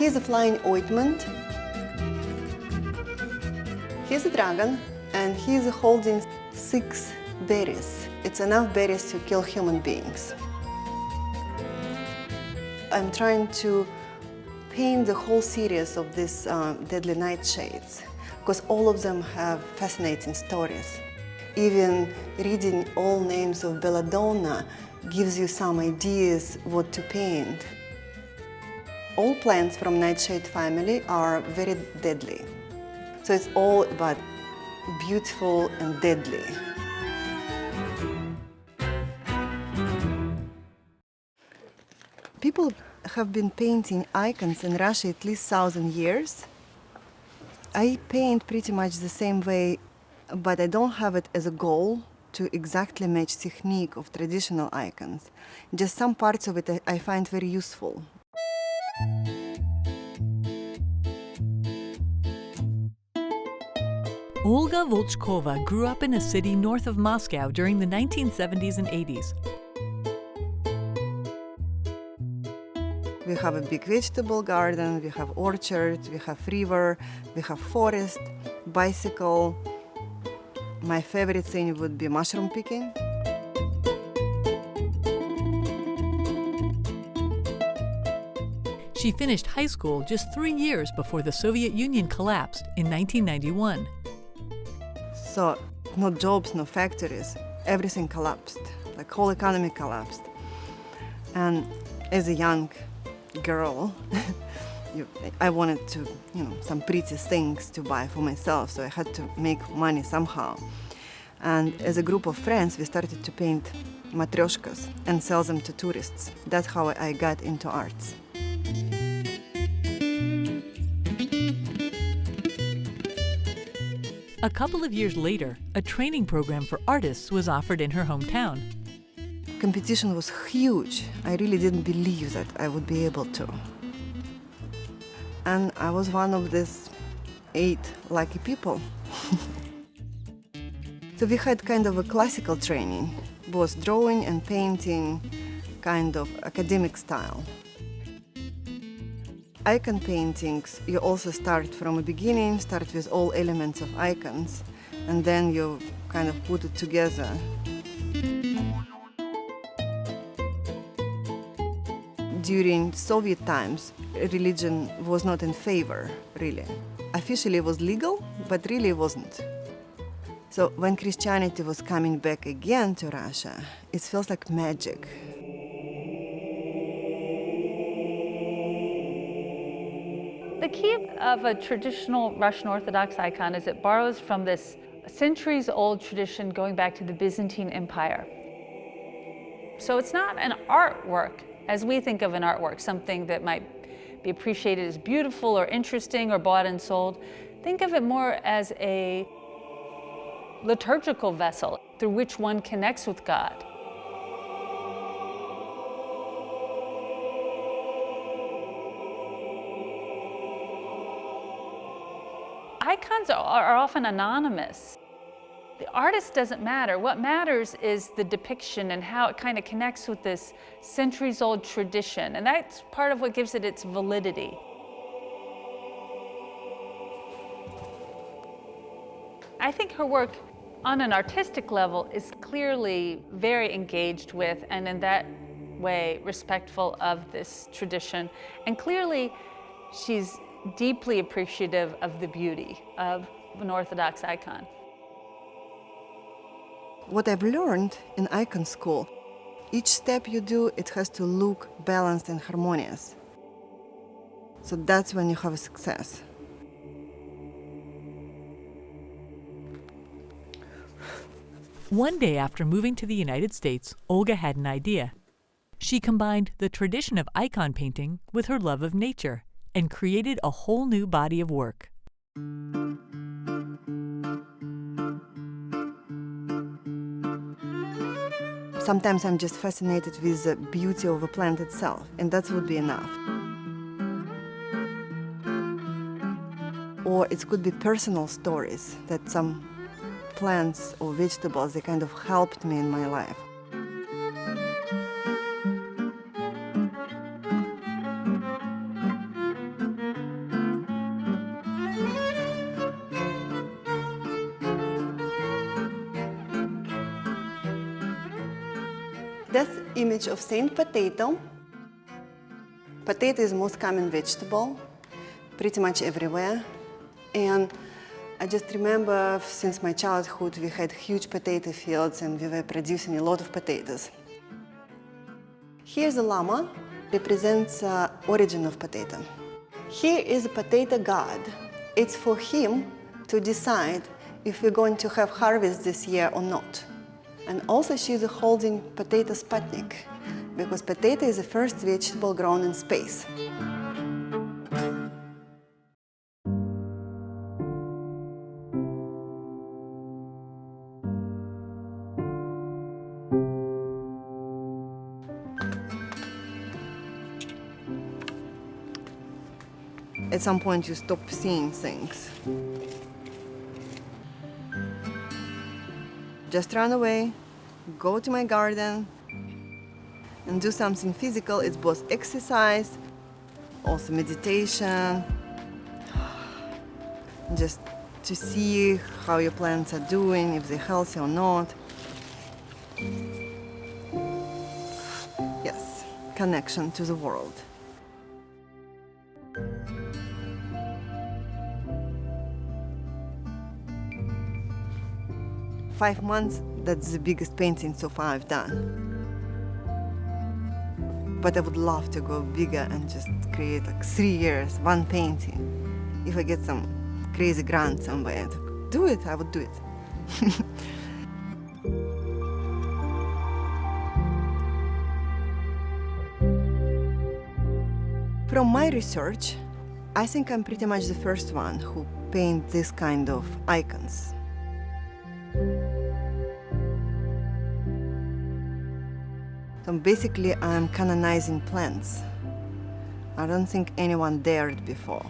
Here's a flying ointment. Here's a dragon, and he's holding 6 berries. It's enough berries to kill human beings. I'm trying to paint the whole series of these deadly nightshades, because all of them have fascinating stories. Even reading all names of belladonna gives you some ideas what to paint. All plants from nightshade family are very deadly. So it's all about beautiful and deadly. People have been painting icons in Russia at least 1,000 years. I paint pretty much the same way, but I don't have it as a goal to exactly match technique of traditional icons. Just some parts of it I find very useful. Olga Volchkova grew up in a city north of Moscow during the 1970s and 80s. We have a big vegetable garden, we have orchard, we have river, we have forest, bicycle. My favorite thing would be mushroom picking. She finished high school just 3 years before the Soviet Union collapsed in 1991. So, no jobs, no factories, everything collapsed, like whole economy collapsed. And as a young girl, I wanted to, some pretty things to buy for myself, so I had to make money somehow. And as a group of friends, we started to paint matryoshkas and sell them to tourists. That's how I got into arts. A couple of years later, a training program for artists was offered in her hometown. Competition was huge. I really didn't believe that I would be able to. And I was one of these 8 lucky people. So we had kind of a classical training, both drawing and painting, kind of academic style. Icon paintings, you also start from the beginning, start with all elements of icons, and then you kind of put it together. During Soviet times, religion was not in favor, really. Officially it was legal, but really it wasn't. So when Christianity was coming back again to Russia, it feels like magic. The key of a traditional Russian Orthodox icon is it borrows from this centuries-old tradition going back to the Byzantine Empire. So it's not an artwork as we think of an artwork, something that might be appreciated as beautiful or interesting or bought and sold. Think of it more as a liturgical vessel through which one connects with God. Icons are often anonymous. The artist doesn't matter. What matters is the depiction and how it kind of connects with this centuries-old tradition, and that's part of what gives it its validity. I think her work on an artistic level is clearly very engaged with, and in that way, respectful of this tradition. And clearly, she's deeply appreciative of the beauty of an Orthodox icon. What I've learned in icon school, each step you do, it has to look balanced and harmonious. So that's when you have a success. One day after moving to the United States, Olga had an idea. She combined the tradition of icon painting with her love of nature and created a whole new body of work. Sometimes I'm just fascinated with the beauty of a plant itself, and that would be enough. Or it could be personal stories that some plants or vegetables, they kind of helped me in my life. That's image of Saint Potato. Potato is the most common vegetable, pretty much everywhere. And I just remember since my childhood we had huge potato fields and we were producing a lot of potatoes. Here's a llama, represents origin of potato. Here is a potato god. It's for him to decide if we're going to have harvest this year or not. And also she's holding potato Sputnik, because potato is the first vegetable grown in space. At some point you stop seeing things. Just run away, go to my garden, and do something physical. It's both exercise, also meditation, just to see how your plants are doing, if they're healthy or not. Yes, connection to the world. "5 months, that's the biggest painting so far I've done. But I would love to go bigger and just create like 3 years, one painting. If I get some crazy grant somewhere to do it, I would do it." From my research, I think I'm pretty much the first one who paint this kind of icons. So basically, I'm canonizing plants. I don't think anyone dared before.